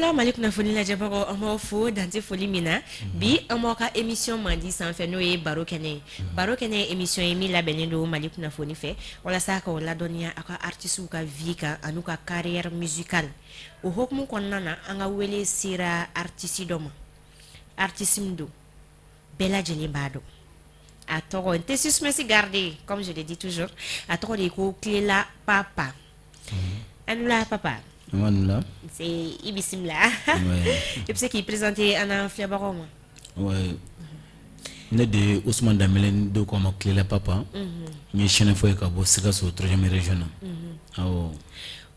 Lamɛnbagaw Mali kunnafoni lajɛbagaw an b'aw fo dante foli min na bi an b'aw ka émission mandi sanfɛ n'o ye baro kɛnɛ ye baro kɛnɛ ye émission ye min labɛnnen don Mali kunnafoni fɛ walasa k'aw ladɔnniya aw ka artistes ka vie kan an'u ka carrière musicale o hokumu kɔnɔna na an ka wele sera artiste dɔ ma artiste min don bɛɛ lajɛlen b'a dɔn a tɔgɔ n tɛ suspense garder comme je le dis toujours a tɔgɔ de ye ko Clela Papa Anula Papa Anula c'est Ibisimla tu sais qui présenter Anna Fiabaroma ouais ne de Ousmane Dembélé do comme Clela Papa ni chaîne foi ka bo sika so 3e région awo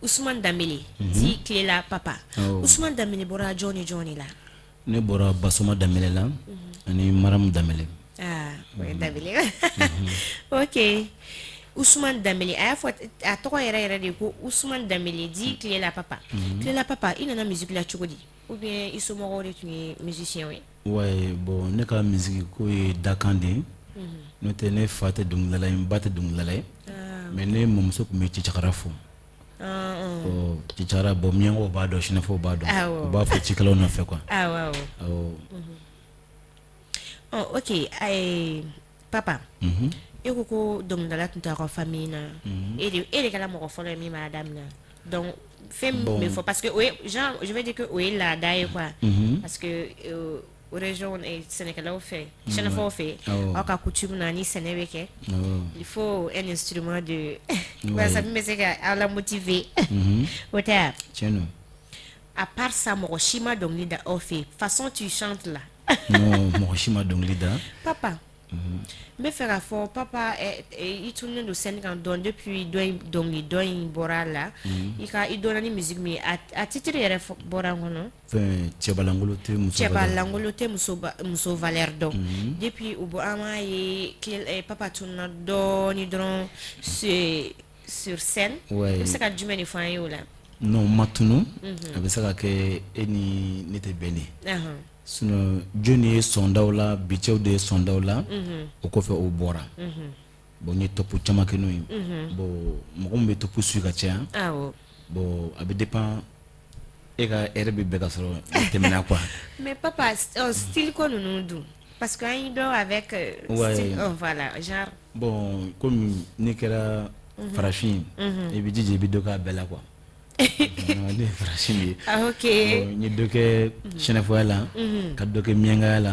Ousmane Dembélé dit Clela Papa Ousmane Dembélé bora Johnny la ne bora Basoma Dembélé la ani Maram Dembélé ah ouais Dembélé OK Ousmane Dembélé a tɔgɔ yɛrɛ de ko Ousmane Dembélé dit Clela Papa Clela Papa il nana musique la cogo di ou bien i somɔgɔw de tun ye musicien ye ouais bon ne ka musique ko ye dakan de no tɛ ne fa tɛ dɔnkilidala ye n ba tɛ dɔnkilidala ye mais ne mamuso tun bɛ cicakara fo cicara bon miyango b'a dɔn sinafɔw b'a dɔn u b'a fɔ cikɛlaw nɔfɛ quoi awɔ OK Papa e ko dɔnkilidala tun t'a ka famille na e de kɛra mɔgɔ fɔlɔ ye min b'a daminɛ donc fɛn min bɛ fɔ parce que genre je vais dire que o ye laada ye quoi parce que région sɛnɛkɛlaw fɛ sɛnɛfɔw fɛ aw ka coutume na ni sɛnɛ bɛ kɛ il faut un instrument de walasa min bɛ se ka aw la motiver o tɛ tiɲɛ à part ça mɔgɔ si ma dɔnkili da aw fɛ façon tu chantes là non mɔgɔ si ma dɔnkili da Papa n bɛ fɛ k'a fɔ Papa i tunnen don scène kan dɔn depuis dɔnkili in bɔra la i dɔnna ni musique min ye a titre yɛrɛ bɔra n kɔnɔ fɛn cɛbalangolo tɛ muso valeur dɔn depuis o bɔ an m'a ye Papa tunna dɔɔni dɔrɔn sur scène i bɛ se ka jumɛn de fɔ an ye o la non ma tunu a bɛ se ka kɛ e ni ne tɛ bɛn de sinon joni ye sɔndaw la bicɛw de ye sɔndaw la o kɔfɛ o bɔra bon n ye top caman kɛ n'o ye bon mɔgɔ min bɛ top suit ka caya bon a bɛ dépend e ka heure bɛ bɛɛ ka sɔrɔ tɛmɛna quoi mais Papa style ko ninnu dun parce que an yi dɔn avec style voilà genre bon comme ne kɛra farafin i bɛ jija i bɛ dɔ k'a bɛɛ la quoi ne farafin de ye OK n ye dɔ kɛ sɛnɛfɔya la ka dɔ kɛ miyankaya la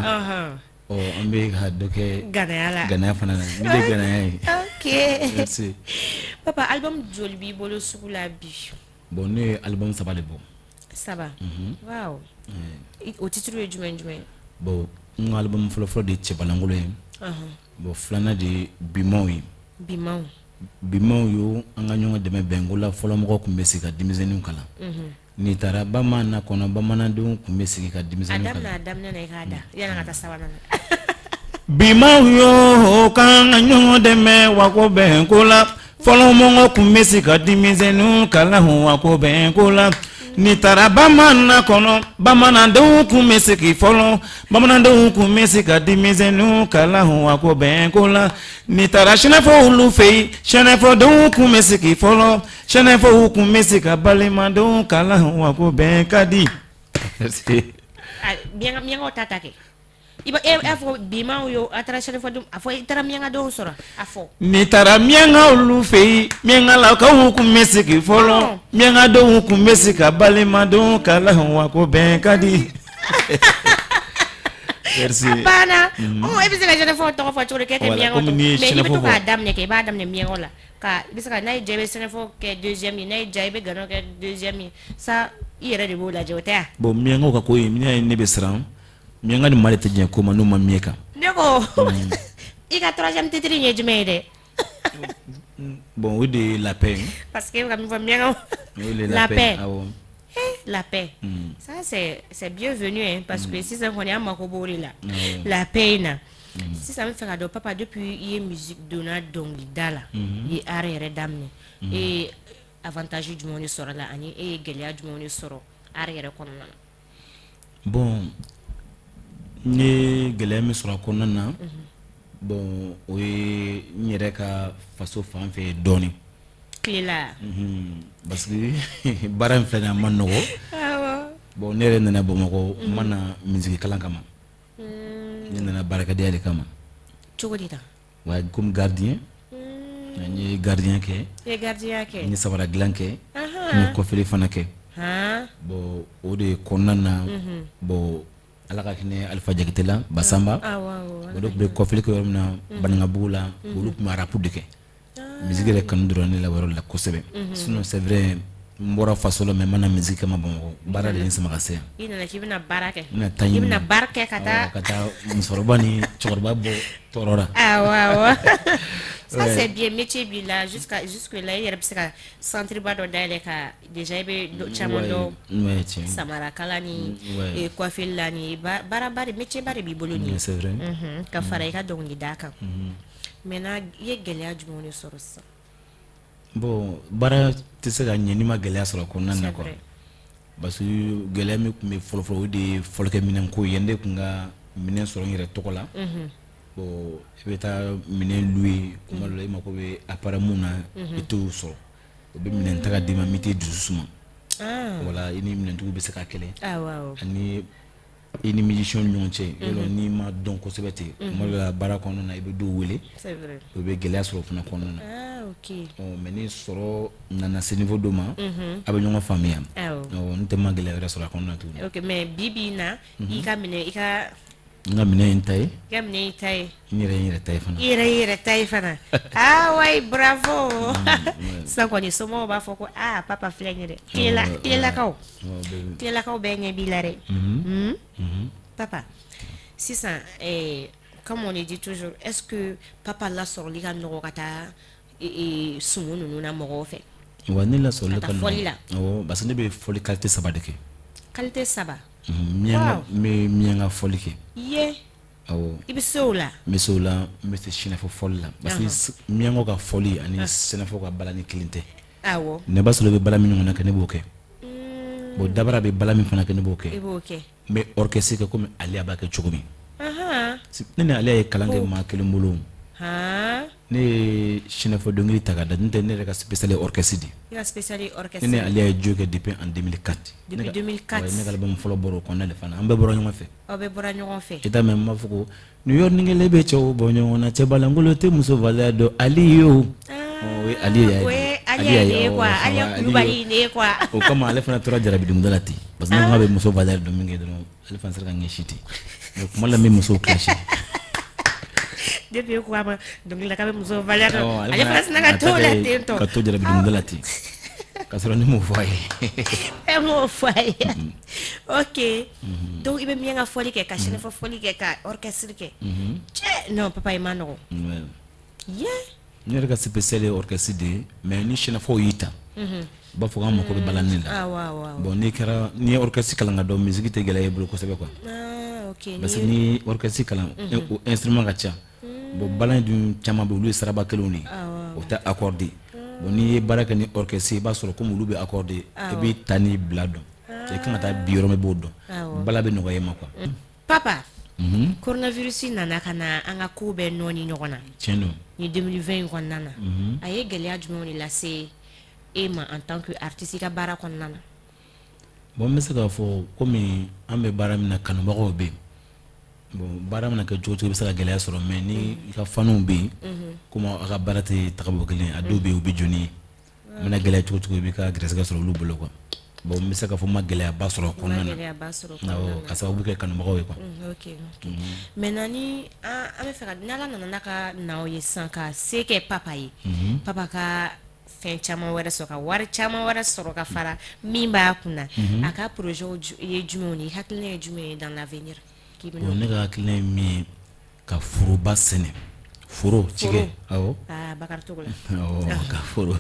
an bɛ ka dɔ kɛ ganaya fana la ne de ganaya ye OK merci Papa album joli b'i bolo sugu la bi bon ne ye album 3 de bɔ 3 waaw o titre ye jumɛn bon n ka album fɔlɔ de ye cɛbalangolo ye bon filanan de ye bimaw ye bimaw yo an ka ɲɔgɔn dɛmɛ bɛnko la fɔlɔ mɔgɔw tun bɛ sigi ka denmisɛnninw kalan n'i taara bamanan kɔnɔ bamanandenw tun bɛ sigi ka denmisɛnninw kalan a daminɛ na i k'a da yanni ka taa sabanan na bimaw yo k'an ka ɲɔgɔn dɛmɛ wa ko bɛnko la fɔlɔ mɔgɔw tun bɛ sigi ka denmisɛnninw kalan wa ko bɛnko la n'i taara bamanan kɔnɔ bamanandenw tun bɛ sigi fɔlɔ bamanandenw tun bɛ sigi ka denmisɛnninw kalan wa ko bɛnko la n'i taara sɛnɛfɔw fɛ yen sɛnɛfɔdenw tun bɛ sigi fɔlɔ sɛnɛfɔw tun bɛ sigi ka balimadenw kalan wa ko bɛn ka di miyankaw ta kɛ i fɔ bimaw yo a taara sɛnɛfɔdenw a fɔ i taara miyankadenw sɔrɔ a fɔ n'i taara miyankaw fɛ yen miyankalakaw tun bɛ sigi fɔlɔ miyankadenw tun bɛ sigi ka balimadenw kalan wa ko bɛn ka di merci banna e bɛ se ka sɛnɛfɔw tɔgɔ fɔ cogo di k'e tɛ miyankaw dɔn mais i bɛ to k'a daminɛ kɛ i b'a daminɛ miyankaw la ka i bɛ se ka n'a ye diya i bɛ sɛnɛfɔw kɛ deuxième ye n'a ye diya i bɛ ganaw kɛ deuxième ye ça i yɛrɛ de b'o lajɛ o tɛ wa bon miyankaw ka ko ye ne ye ne bɛ siran miyanka ni mali tɛ diɲɛ ko ma n'u ma miɲɛ kan ne ko i ka troisième titre ye jumɛn ye dɛ bon o de ye la paix parce que e bɛ ka min fɔ miyankaw la paix la paix ça c'est bienvenu hein parce que sisan kɔni an mako b'o de la la paix in na sisan n bɛ fɛ ka dɔn Papa depuis i ye musique donna dɔnkilida la i ye art yɛrɛ daminɛ e ye avantage jumɛnw de sɔrɔ la ani e ye gɛlɛya jumɛnw de sɔrɔ art yɛrɛ kɔnɔna na bon n ye gɛlɛya min sɔrɔ a kɔnɔna na bon o ye n yɛrɛ ka faso fan fɛ dɔɔnin Clela parce que baara in filɛ nin ye a ma nɔgɔ bon ne yɛrɛ nana Bamakɔ n ma na musique kalan kama ne nana baarakɛdenya de kama cogo di ta wa comme gardien n ye gardien kɛ n ye sabara dilan kɛ n ye kɔfili fana kɛ bon o de kɔnɔna na bon ala ka hinɛ Alifa Jakite la Basamba o de tun bɛ kɔfili kɛ yɔrɔ min na Banangabugu la olu tun bɛ rap de kɛ musique yɛrɛ kanu dɔrɔn ne la yɔrɔ la kosɛbɛ sinon c'est vrai n bɔra faso la mais n ma na musique kɛ ma Bamakɔ baara de ye n sama ka se yan i nana k'i bɛna baara kɛ n bɛna taa ɲini i bɛna baara kɛ ka taa musokɔrɔba ni cɛkɔrɔba bɔ tɔɔrɔ la awɔ ça c'est bien métier bi la jusque là i yɛrɛ bɛ se ka centre ba dɔ dayɛlɛ ka déjà i bɛ caman dɔn samara kala ni coiffure la ni baaraba de métier ba de b'i bolo ni c'est vrai ka fara i ka dɔnkilida kan maintenant i ye gɛlɛya jumɛnw de sɔrɔ sisan bon baara tɛ se ka ɲɛ n'i ma gɛlɛya sɔrɔ kɔnɔna na quoi parce que gɛlɛya min tun bɛ fɔlɔ-fɔlɔ o de ye fɔlikɛminɛn ko ye ne tun ka minɛn sɔrɔ n yɛrɛ tɔgɔ la bon i bɛ taa minɛn louer kuma dɔ la i mako bɛ appareil mun na i t'o sɔrɔ o bɛ minɛn ta ka d'i ma min tɛ dusu suma wala i ni minɛntigiw bɛ se ka kɛlɛ ani i ni musicien ni ɲɔgɔn cɛ yɔrɔ n'i ma dɔn kosɛbɛ ten kuma dɔ la baara kɔnɔna na i bɛ dɔw wele o bɛ gɛlɛya sɔrɔ o fana kɔnɔna na mais ni sɔrɔ nana se niveau dɔ ma a bɛ ɲɔgɔn faamuya n tɛ ma gɛlɛya wɛrɛ sɔrɔ a kɔnɔna tuguni ok mais bi bi in na i ka minɛ i ka n ka minɛ ye n ta ye i ka minɛ i ta ye n yɛrɛ ye n yɛrɛ ta ye fana i yɛrɛ ye yɛrɛ ta ye fana wayi bravo sisan kɔni somɔgɔw b'a fɔ ko papa filɛ nin ye dɛ tilelakaw bɛɛ ɲɛ b'i la dɛ papa sisan comme on le dit toujours est-ce que papa lasɔrɔli ka nɔgɔ ka taa sumu ninnu na mɔgɔw fɛ wa ne lasɔrɔli ka fɔli la awɔ parce que ne bɛ fɔli qualité 3 de kɛ qualité 3 n bɛ miɲanga fɔli kɛ ye awɔ i bɛ se o la n bɛ se o la n bɛ se sɛnɛfɔ fɔli la parce que miɲangaw ka fɔli ani sɛnɛfɔ ka balani kelen tɛ awɔ ne b'a sɔrɔ i bɛ bala min ɲɔgɔn na kɛ ne b'o kɛ bon dabara bɛ bala min fana kɛ ne b'o kɛ i b'o kɛ n bɛ orchestre kɛ komi Aliya b'a kɛ cogo min ne ni Aliya ye kalan kɛ maa kelen bolo ne ye sɛnɛfɔ dɔnkili ta ka da n'o tɛ ne yɛrɛ ka spécial orchestre de i ka spécial orchestre ne ni Aliya ye jo kɛ depuis en 2004 depuis 2004 ne ka album fɔlɔ bɔra o kɔnɔna de fana an bɛɛ bɔra ɲɔgɔn fɛ aw bɛɛ bɔra ɲɔgɔn fɛ i t'a mɛn n b'a fɔ ko New York ni kelen bɛ cɛw bɔ ɲɔgɔn na cɛbalangolo tɛ muso valiya dɔn Aliyu o ye Aliyu ye Aliya ye quoi Aliya Kulubali ne quoi o kama ale fana tora jarabidonda la ten parce que ne ko a bɛ muso valiya dɔn min kɛ dɔrɔn ale fana sera ka ɲɛsi ten mais kuma la n bɛ musow clash depuis ko a ma dɔnkili la k'a bɛ muso valiya dɔn ale fana sina ka to la ten tɔ ka to jarabidonda la ten ka sɔrɔ ne m'o fɔ a ye e m'o fɔ a ye ok donc i bɛ miɲanga fɔli kɛ ka sɛnɛfɔ fɔli kɛ ka orchestre kɛ cɛ non papa i ma nɔgɔn ye ne yɛrɛ ka spécial ye orchestre de ye mais ni sɛnɛfɔw y'i ta u b'a fɔ k'an mako bɛ balani la bon n'i ye orchestre kalan ka dɔn musique tɛ gɛlɛya i bolo kosɛbɛ quoi parce que ni orchestre kalan o instrument ka ca bon balan dun caman bɛ olu ye saraba kelenw de ye o tɛ accordé bon n'i ye baara kɛ ni orchestre i b'a sɔrɔ komi olu bɛ accordé i b'i ta ni bila dɔn i kan ka taa bi yɔrɔ min i b'o dɔn bala bɛ nɔgɔya i ma quoi papa coronavirus nana ka na an ka kow bɛɛ nɔɔni ɲɔgɔn na tiɲɛ don ni 2020 in kɔnɔna na a ye gɛlɛya jumɛnw de lase e ma en tant que artiste i ka baara kɔnɔna na bon n bɛ se k'a fɔ komi an bɛ baara min na kanubagaw bɛ yen bon baara mana kɛ cogo cogo i bɛ se ka gɛlɛya sɔrɔ mais ni i ka faniw bɛ yen komi a ka baara tɛ tagabɔ kelen a dɔw bɛ yen u bɛ jɔni ye a mana gɛlɛya cogo cogo i bɛ ka gɛrɛsɛgɛ sɔrɔ olu bolo quoi bon n bɛ se k'a fɔ n ma gɛlɛyaba sɔrɔ kɔnɔna na ka sababu kɛ kanubagaw ye quoi maintenant ni an bɛ fɛ ka ni Ala nana n'a ka naw ye sisan ka se kɛ papa ye papa ka fɛn caman wɛrɛ sɔrɔ ka wari caman wɛrɛ sɔrɔ ka fara min b'a kunna a ka projet ye jumɛnw ye hakilina ye jumɛn ye dans l'avenir bon ne ka hakilina ye min ye ka foroba sɛnɛ foro cikɛ awɔ Bakari Togo la awɔ ka foro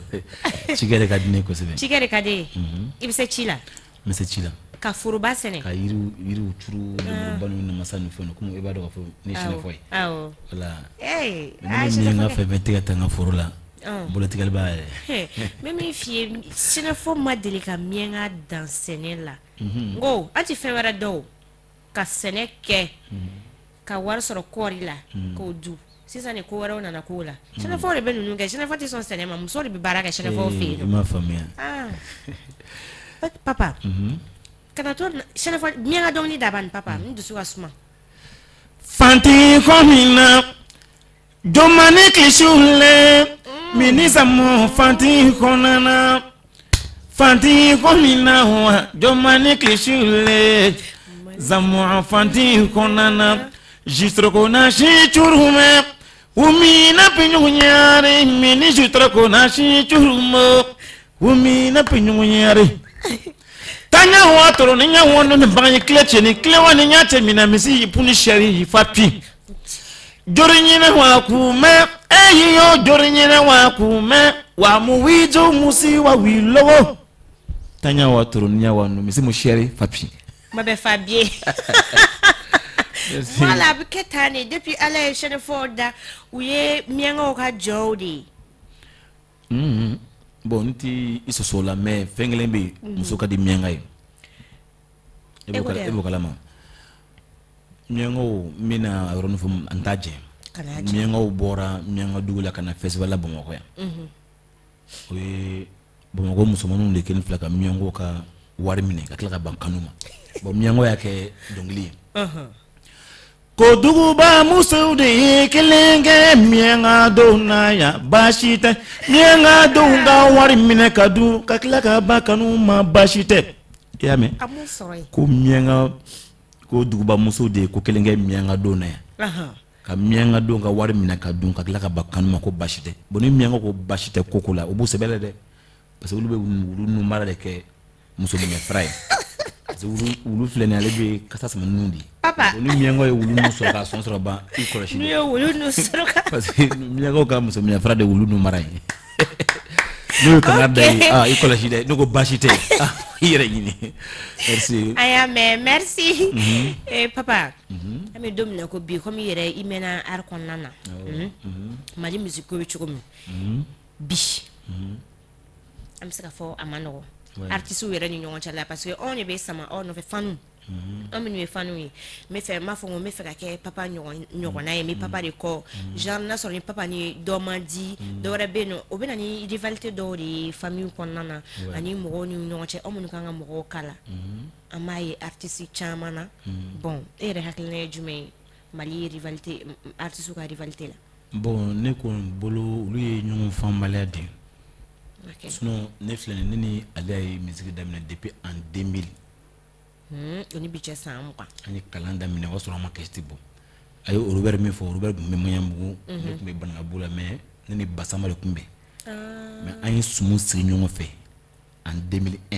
cikɛ de ka di ne ye kosɛbɛ cikɛ de ka di ye i bɛ se ci la n bɛ se ci la ka foroba sɛnɛ ka yiriw turu lemuruba ni namasa ni fɛnw komi i b'a dɔn k'a fɔ ne ye sɛnɛfɔ ye wala ne bɛ miɲanga fɛn fɛn tigɛ ta n ka foro la bolotigɛli b'a yɛrɛ n bɛ min f'i ye sɛnɛfɔ ma deli ka miɲanga dan sɛnɛ la n ko an tɛ fɛn wɛrɛ dɔn o ka sɛnɛ kɛ ka wari sɔrɔ kɔɔri la k'o dun sisan ni ko wɛrɛw nana k'o la sɛnɛfɔw de bɛ ninnu kɛ sɛnɛfɔ tɛ sɔn sɛnɛ ma musow de bɛ baara kɛ sɛnɛfɔw fɛ yen i m'a faamuya papa kana to chaque fois mianga dongli daban papa ndu suka suma fanti komina jomani klishule minisamu fanti konana fanti komina wa jomani klishule zamu fanti konana jistro kona shi churume umina pinyunyare mini jistro kona shi churumo umina pinyunyare tanya wa toro nya wono ne banyi kleche ni klewa ni nyate mina misi puni sheri fapi jorinyine wa kume eyo jorinyine wa kume wa muwijo musi wa wilowo tanya wa toro nya wono misi mu sheri fapi mabe fabie voilà biketane depuis ala chaque fois da uye mianga ka jodi bon niti isosola mais fengelembe musoka di mianga yi ebo kalama mianga mina ronu fum antaje mianga bora mianga dugula kana festival la Bamako ya we Bamako musomanu de ken flaka mianga ka wari mine ka kila ka bankanuma bo mianga yake dongli ko duguba muso de kelenge mianga dona ya bashite mianga donga wari mine kadu kakla ka bakanu ma bashite ya me ko mianga ko duguba muso de ko kelenge mianga dona ya ka mianga donga wari mine kadu kakla ka bakanu ma ko bashite boni mianga ko bashite kokola obu sebele de parce que ulu be ulu mara de ke muso mine fray ulu filene ale be kasa sama nundi papa ulu mianga ulu no so ka son so ba ikolashi ni ulu no so ka parce que mianga ka muso mine fray de ulu no mara no kanada ikolashi de no go bashite ire yini merci aya merci papa ami domina ko bi comme yere imena ar konana mali musique ko chukum bi am saka fo amano artiste wera ni ñonga chala parce que on est be sama on fait fanu on me fanu me fait ma fo me fait ka papa ñonga na mi papa de ko genre na so ni papa ni domandi do rebe no obena ni rivalité do di famille ko nana ani mo ni ñonga che o mun kanga mo kala amaye artiste chamana bon et hakle jume mali rivalité artiste ka rivalité la bon ne ko bolo lu ñonga fam malade. Okay. Sinon, Netflix ni allé musique d'amine depuis en 2000. On y budget ça moi. Ani calendrier d'amine was sur ma question bon. Ayo Robert me fo Robert me moyambu me banga bula mais ni basama le kumbe. Mais ani sumu signyon fait en 2001.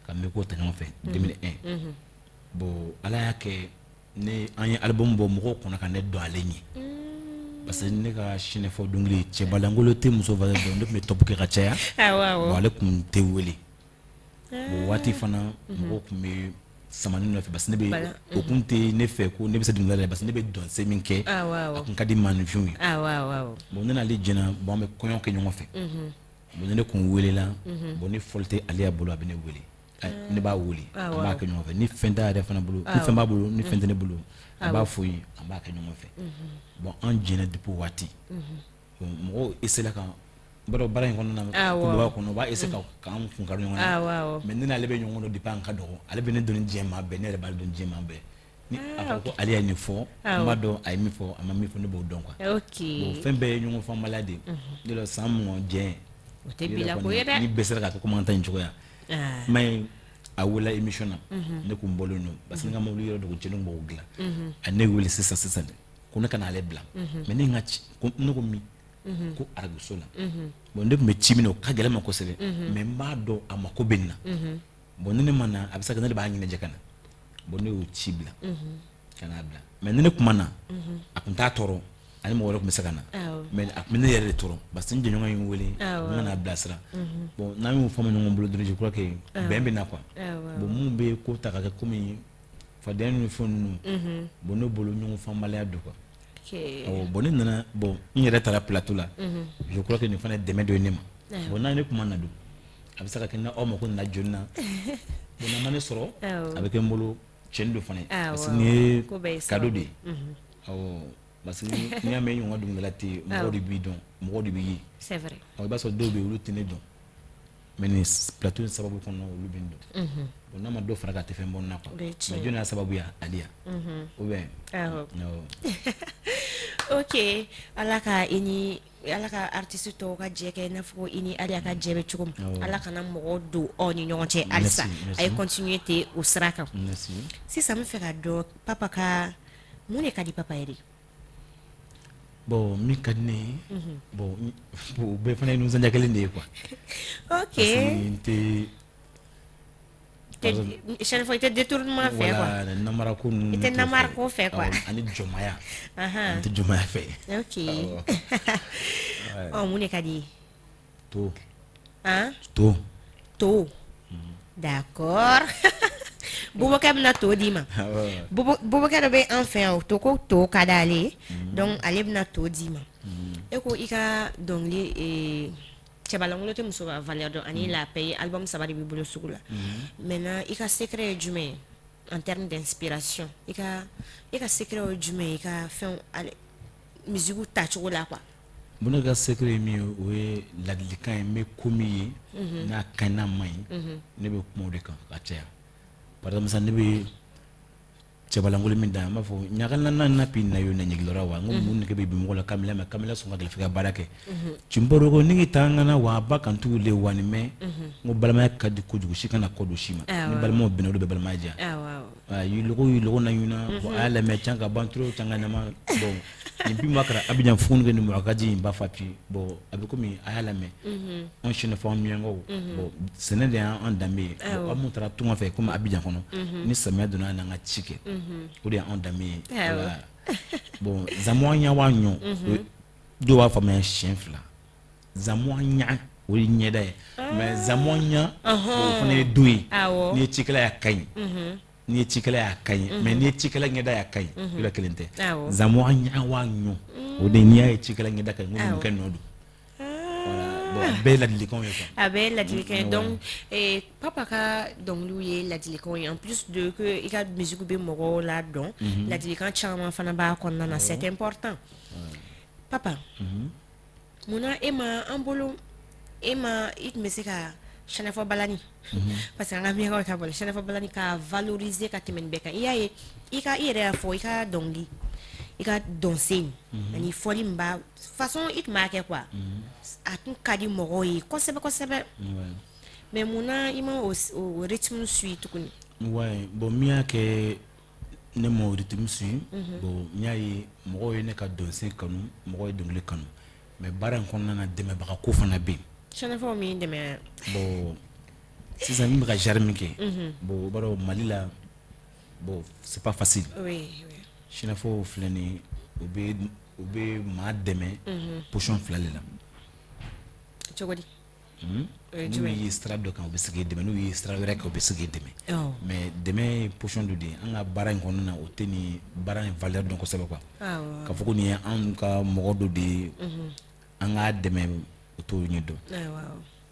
Quand me ko tanyon fait 2001. Bon ala yake ne ani album bo mo ko na kan do alenyi. Parce que ne ka chine fo dungli che balangolo te muso va do me top ke kachaya wow wala kum te weli bo wati fana mo kum me samani no fe parce ne be o kum te ne fe ko ne be se dungla parce ne be don se minke akun kadi manu jumi wow bon ne na le jena bon me konyon ke nyongo fe bon ne kun weli la bon ne folte ali abolo abene weli ne ba weli ba ke nyongo fe ni fenda re fana bolo ni fenda bolo ni fenda ne bolo ba foyi amba ke nyongo fe bon en jena depuis wati mo esela kan baro bara en kono na ko ba ko no ba ese ka kan kun karo nyongo mais nina lebe nyongo no dipan ka do ale be ne don jema be ne ba don jema be ni afako ali ya ni fo ma do ay mi fo ama mi fo ne bo don quoi okay bon fembe nyongo fa malade de lo sam mo jen o te bila ko yeda ni besela ka ko commenter njuko ya mais awula émission na ne ko mbolo no parce que ngam lu yoro do ko chelung bo gla ane wele sesa ko kana ale bla mais ni ngati ko no mi ko aragusola bon de me chimino ka gele ma ko sele mais ma do amako benna bon ne mana abisa kana ba nyine jekana bon ne o chibla kana bla mais ne ko mana akunta toro ani mo wala ko misakana mais akmene yere toro parce que nyonga yin wele ngana blasra bon na mi fo mo ngombulo de je crois que bembe na quoi bon mu be ko taka ko mi fa den ni fonu bon no bolo nyongo fa malade do quoi oh bon nana bon il y a plateau là je crois que nous faisons des de nima bon na ne kuma na do abisa ka na o mo ko na jonna bon na mane soro avec un bolo chendo fane parce que ni cadeau de oh parce que ni ame yon dum la ti mo di bidon mo di bi c'est vrai o ba so do be ulu tene don mais ni plateau sababu kono olu bindo bon na ma do fara ka te fen bon na quoi mais jona sababu ya alia ou bien no ok alaka artiste to ka jeke na fo ini alia ka jebe chugum alaka na mo do oni nyonche alsa ay continuer te au sraka si ça me fait ka do papa ka mune ka di papa eri bon mi kadne bon be fana nous en jakale ndé quoi ok chaque fois était détournement fait quoi namara ko était namara ko fait quoi ani jomaya ani jomaya fait ok oh mune ka di to hein to d'accord Boubacar na to dima Boubacar be enfin to ko to kadale donc ale na to dima eko ika donc les Tchabalangolo te muso valeur de ani la paye album sabari bi bolo sugula maintenant ika secret jume en termes d'inspiration ika secret jume ika fait musique tacho la quoi bona ga secret mi we ladlikan me komi na kana mai ne be kuma de kan ka tia par exemple ça ne be Tchabalangolo min da ma fo nyagal na pin na yo na nyigilora wa ngum mun ke be bi mo la kamela so ngal fika barake cimboro ko ningi tangana wa bakantu le wani me mo balama ka di ko jugu shikana ko do shima ni balama be no be balama ja yi logo na yuna bo ala me changa bantro changa na ma bon ni bi makara abidjan funu ke ni mo akaji ba fapi bo abikomi ala me on chine fo miengo bo senede en dambe bo amutra tuma fe comme abidjan kono ni samia dona na nga chike ou bien en dambe bon zamonya wanyo do wa fa me chien fla zamonya oui nyeda mais zamonya bo fone dui ni chikela ya kai ni chikela ya kai mais ni chikela ngeda ya kai ila kelente zamonya wanyo o de ni ya chikela ngeda kai ngum kan nodu bon belle dilikon yo quoi belle dilikon donc papa ka donc lui la dilikon en plus de que il a musique be moro là donc la dilikon chama fana ba konna na c'est important papa mona ema ambolo ema it mesika Chanefo balani parce que nga mi ka bol Chanefo balani ka valoriser ka temen beka iya ika ire fo ika dongi ika danser ani foli mba façon it marque quoi atun kadi mogoyi kosebe mais mona ima au rythme suite tukuni ouais bon mia ke ne mo rythme suite bon nyai mogoyi ne ka danser kanu mogoyi dongle kanu mais baran konna na deme baka ko fana be Chanefo mi deme bon si ça me jarmike bon baro malila bon c'est pas facile oui Chanefo flani obe ma deme pochon flalila chogodi nous y strado kan obesige deme nous y strado rek obesige deme mais deme pochon de anga bara ngona na oteni bara valeur donc c'est quoi ka foko ni an ka mogodo de anga deme to nyido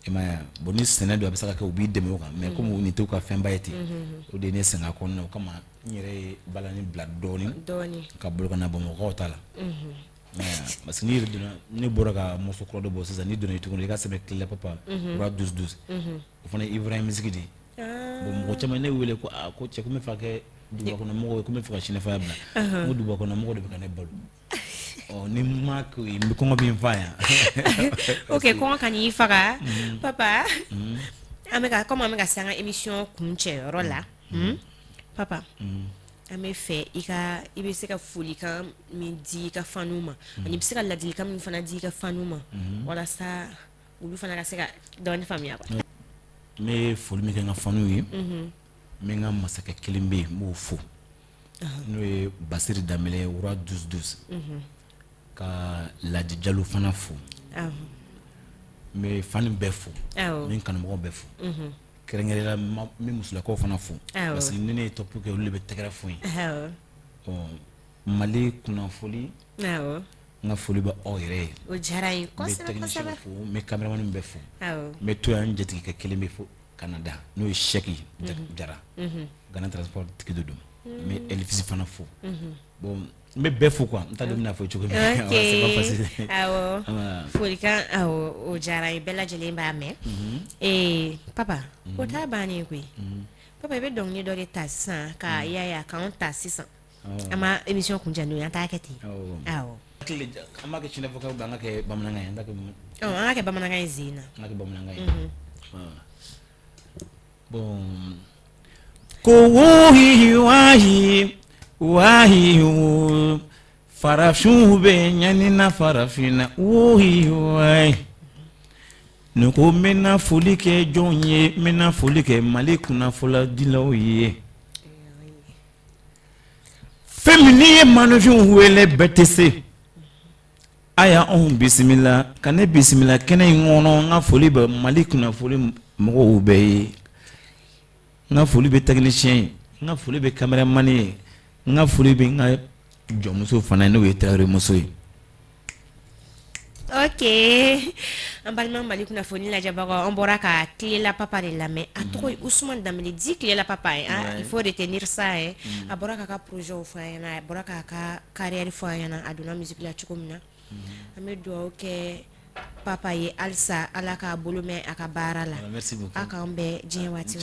ema boni senado abisaka ka obi deme o kan mais comme on était ka fin bayeti o de ne senga kon no kama nyere balani blood doni ka bolo kana bo mo kota la parce que ni boroka moso krodo bo sasa ni dona itu ko ka sebe kle papa ra 12 o fana Ibrahim zigidi bo mo chama ne wele ko ko che ko me fa ke duba ko no mo ko me fa chine fa bla mo duba ko no mo de kana balu oh ni mako mi ko bi mfanya ok ko kan yi faga papa ameka comme ameka sanga émission kumche rola papa ame fait ibe se ka foli kan mi di ka fanuma ani se ka ladili kan mi fana di ka fanuma wala sa ulu fana ka se ka don famille apa me foli mi kan fanu yi me nga masaka kelimbe mo fo no e Basiri Damele wura 12 ka Ladi Diallo fana fo me fani be fo min kan mo be fo kerengera mi musula ko fana fo parce que nene top ke olu be tegera fo mali kuna foli nga foli ba o yere o jaray ko se fo me cameraman be fo me to an jeti ke kelime fo Canada no sheki jara gana transport tikido dum mais Elvis fana fo bon mais bɛɛ fo quoi n t'a dɔn n bɛna fɔ cogo min ok c'est pas facile awɔ folikan awɔ o diyara ye bɛɛ lajɛlen b'a mɛn papa o t'a bannen koyi papa i bɛ dɔnkili dɔ de ta sisan ka yaya k'anw ta sisan an ma émission kuncɛ n'o ye an t'a kɛ ten awɔ an b'a kɛ Shinɛfɔkaw bɛ an ka kɛ bamanankan ye an t'a kɛ an ka kɛ bamanankan ye zen na an ka kɛ bamanankan ye bon ko wahi wo farafinw bɛ ɲanina farafinna wahi ne ko n bɛna foli kɛ jɔn ye n bɛna foli kɛ Mali kunnafonidilaw ye fɛn min n'i ye manufinw wele bɛɛ tɛ se a y'anw bisimila ka ne bisimila kɛnɛ in kɔnɔ n ka foli bɛ Mali kunnafoni mɔgɔw bɛɛ ye n ka foli bɛ technicien ye n ka foli bɛ cameraman ye n ka foli bɛ n ka jɔnmuso fana ye n'o ye Tarawele muso ye. ok an balima Mali kunnafoni lajɛbagaw an bɔra ka Tilela Papa de lamɛn a tɔgɔ ye Usman Dambele di Tilela Papa ye il faut retenir ça a bɔra k'a ka projet fɔ an ɲɛna a bɔra k'a ka carrière fɔ an ɲɛna a donna musique la cogo min na an bɛ dugawu kɛ Papa ye halisa Ala k'a bolo mɛn a ka baara la a k'an bɛɛ diɲɛ waati